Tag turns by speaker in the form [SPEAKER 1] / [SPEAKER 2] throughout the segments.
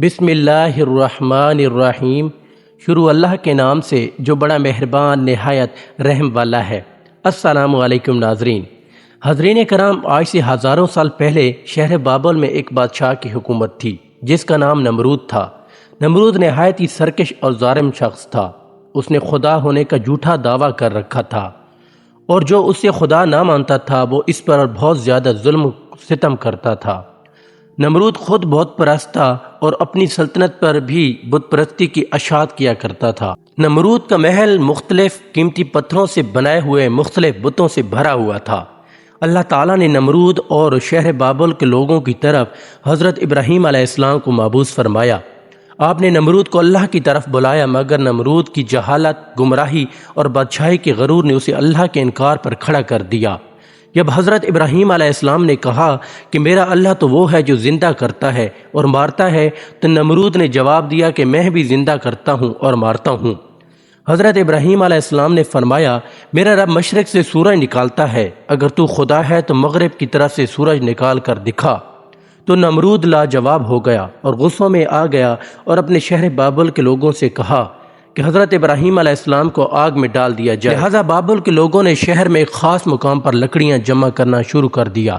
[SPEAKER 1] بسم اللہ الرحمن الرحیم۔ شروع اللہ کے نام سے جو بڑا مہربان نہایت رحم والا ہے۔ السلام علیکم ناظرین۔ حضرین کرام، آج سے ہزاروں سال پہلے شہر بابل میں ایک بادشاہ کی حکومت تھی جس کا نام نمرود تھا۔ نمرود نہایت ہی سرکش اور ظالم شخص تھا۔ اس نے خدا ہونے کا جھوٹا دعویٰ کر رکھا تھا اور جو اسے خدا نہ مانتا تھا وہ اس پر بہت زیادہ ظلم ستم کرتا تھا۔ نمرود خود بت پرست تھا اور اپنی سلطنت پر بھی بت پرستی کی اشاعت کیا کرتا تھا۔ نمرود کا محل مختلف قیمتی پتھروں سے بنائے ہوئے مختلف بتوں سے بھرا ہوا تھا۔ اللہ تعالیٰ نے نمرود اور شہر بابل کے لوگوں کی طرف حضرت ابراہیم علیہ السلام کو مبعوث فرمایا۔ آپ نے نمرود کو اللہ کی طرف بلایا، مگر نمرود کی جہالت، گمراہی اور بادشاہی کے غرور نے اسے اللہ کے انکار پر کھڑا کر دیا۔ جب حضرت ابراہیم علیہ السلام نے کہا کہ میرا اللہ تو وہ ہے جو زندہ کرتا ہے اور مارتا ہے، تو نمرود نے جواب دیا کہ میں بھی زندہ کرتا ہوں اور مارتا ہوں۔ حضرت ابراہیم علیہ السلام نے فرمایا، میرا رب مشرق سے سورج نکالتا ہے، اگر تو خدا ہے تو مغرب کی طرف سے سورج نکال کر دکھا۔ تو نمرود لاجواب ہو گیا اور غصوں میں آ گیا اور اپنے شہر بابل کے لوگوں سے کہا کہ حضرت ابراہیم علیہ السلام کو آگ میں ڈال دیا جائے۔ لہذا بابل کے لوگوں نے شہر میں ایک خاص مقام پر لکڑیاں جمع کرنا شروع کر دیا۔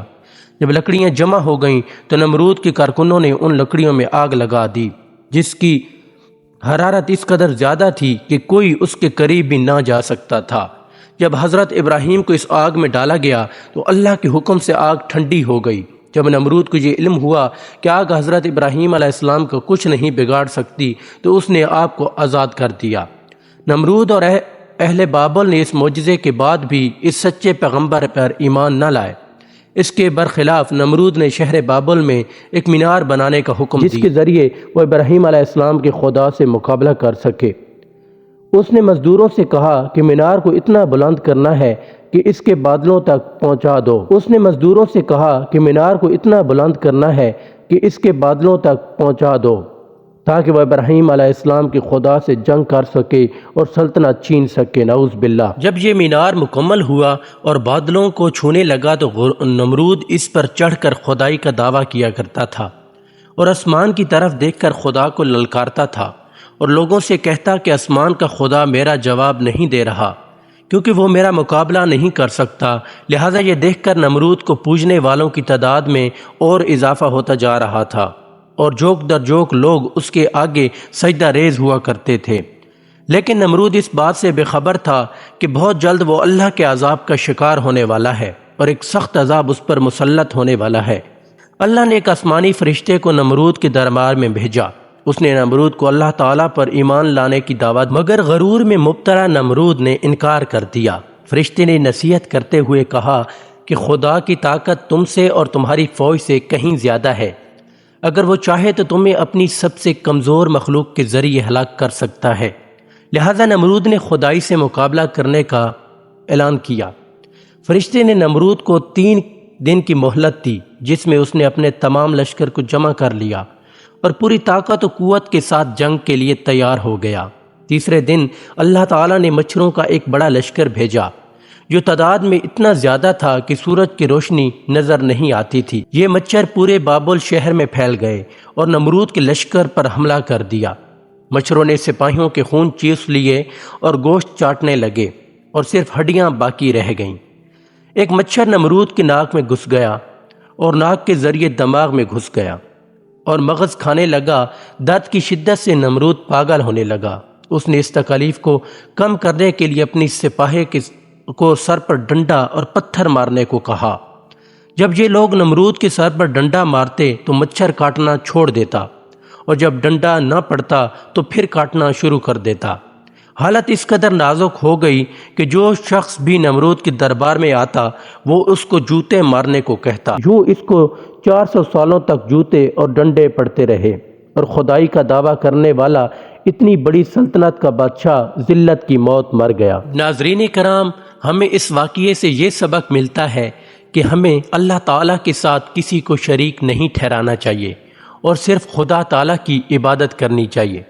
[SPEAKER 1] جب لکڑیاں جمع ہو گئیں تو نمرود کے کارکنوں نے ان لکڑیوں میں آگ لگا دی، جس کی حرارت اس قدر زیادہ تھی کہ کوئی اس کے قریب بھی نہ جا سکتا تھا۔ جب حضرت ابراہیم کو اس آگ میں ڈالا گیا تو اللہ کے حکم سے آگ ٹھنڈی ہو گئی۔ جب نمرود کو یہ علم ہوا کہ آگ حضرت ابراہیم علیہ السلام کو کچھ نہیں بگاڑ سکتی تو اس نے آپ کو آزاد کر دیا۔ نمرود اور اہل بابل نے اس معجزے کے بعد بھی اس سچے پیغمبر پر ایمان نہ لائے۔ اس کے برخلاف نمرود نے شہر بابل میں ایک مینار بنانے کا حکم دیا، جس کے ذریعے وہ ابراہیم علیہ السلام کے خدا سے مقابلہ کر سکے۔ اس نے مزدوروں سے کہا کہ مینار کو اتنا بلند کرنا ہے کہ اس کے بادلوں تک پہنچا دو۔ اس نے مزدوروں سے کہا کہ مینار کو اتنا بلند کرنا ہے کہ اس کے بادلوں تک پہنچا دو، تاکہ وہ ابراہیم علیہ السلام کے خدا سے جنگ کر سکے اور سلطنت چھین سکے۔ نعوذ باللہ۔ جب یہ مینار مکمل ہوا اور بادلوں کو چھونے لگا تو نمرود اس پر چڑھ کر خدائی کا دعویٰ کیا کرتا تھا اور آسمان کی طرف دیکھ کر خدا کو للکارتا تھا اور لوگوں سے کہتا کہ آسمان کا خدا میرا جواب نہیں دے رہا کیونکہ وہ میرا مقابلہ نہیں کر سکتا۔ لہٰذا یہ دیکھ کر نمرود کو پوجنے والوں کی تعداد میں اور اضافہ ہوتا جا رہا تھا اور جوک در جوک لوگ اس کے آگے سجدہ ریز ہوا کرتے تھے۔ لیکن نمرود اس بات سے بے خبر تھا کہ بہت جلد وہ اللہ کے عذاب کا شکار ہونے والا ہے اور ایک سخت عذاب اس پر مسلط ہونے والا ہے۔ اللہ نے ایک آسمانی فرشتے کو نمرود کے دربار میں بھیجا۔ اس نے نمرود کو اللہ تعالیٰ پر ایمان لانے کی دعوت، مگر غرور میں مبتلا نمرود نے انکار کر دیا۔ فرشتے نے نصیحت کرتے ہوئے کہا کہ خدا کی طاقت تم سے اور تمہاری فوج سے کہیں زیادہ ہے۔ اگر وہ چاہے تو تمہیں اپنی سب سے کمزور مخلوق کے ذریعے ہلاک کر سکتا ہے۔ لہذا نمرود نے خدائی سے مقابلہ کرنے کا اعلان کیا۔ فرشتے نے نمرود کو 3 دن کی مہلت دی، جس میں اس نے اپنے تمام لشکر کو جمع کر لیا اور پوری طاقت و قوت کے ساتھ جنگ کے لیے تیار ہو گیا۔ تیسرے دن اللہ تعالیٰ نے مچھروں کا ایک بڑا لشکر بھیجا جو تعداد میں اتنا زیادہ تھا کہ سورج کی روشنی نظر نہیں آتی تھی۔ یہ مچھر پورے بابل شہر میں پھیل گئے اور نمرود کے لشکر پر حملہ کر دیا۔ مچھروں نے سپاہیوں کے خون چوس لیے اور گوشت چاٹنے لگے اور صرف ہڈیاں باقی رہ گئیں۔ ایک مچھر نمرود کی ناک میں گھس گیا اور ناک کے ذریعے دماغ میں گھس گیا اور مغز کھانے لگا۔ درد کی شدت سے نمرود پاگل ہونے لگا۔ اس نے اس تکلیف کو کم کرنے کے لیے اپنی سپاہی کو سر پر ڈنڈا اور پتھر مارنے کو کہا۔ جب یہ لوگ نمرود کے سر پر ڈنڈا مارتے تو مچھر کاٹنا چھوڑ دیتا اور جب ڈنڈا نہ پڑتا تو پھر کاٹنا شروع کر دیتا۔ حالت اس قدر نازک ہو گئی کہ جو شخص بھی نمرود کے دربار میں آتا وہ اس کو جوتے مارنے کو کہتا۔ یوں اس کو 400 سالوں تک جوتے اور ڈنڈے پڑتے رہے اور خدائی کا دعویٰ کرنے والا اتنی بڑی سلطنت کا بادشاہ ذلت کی موت مر گیا۔ ناظرین کرام، ہمیں اس واقعے سے یہ سبق ملتا ہے کہ ہمیں اللہ تعالیٰ کے ساتھ کسی کو شریک نہیں ٹھہرانا چاہیے اور صرف خدا تعالیٰ کی عبادت کرنی چاہیے۔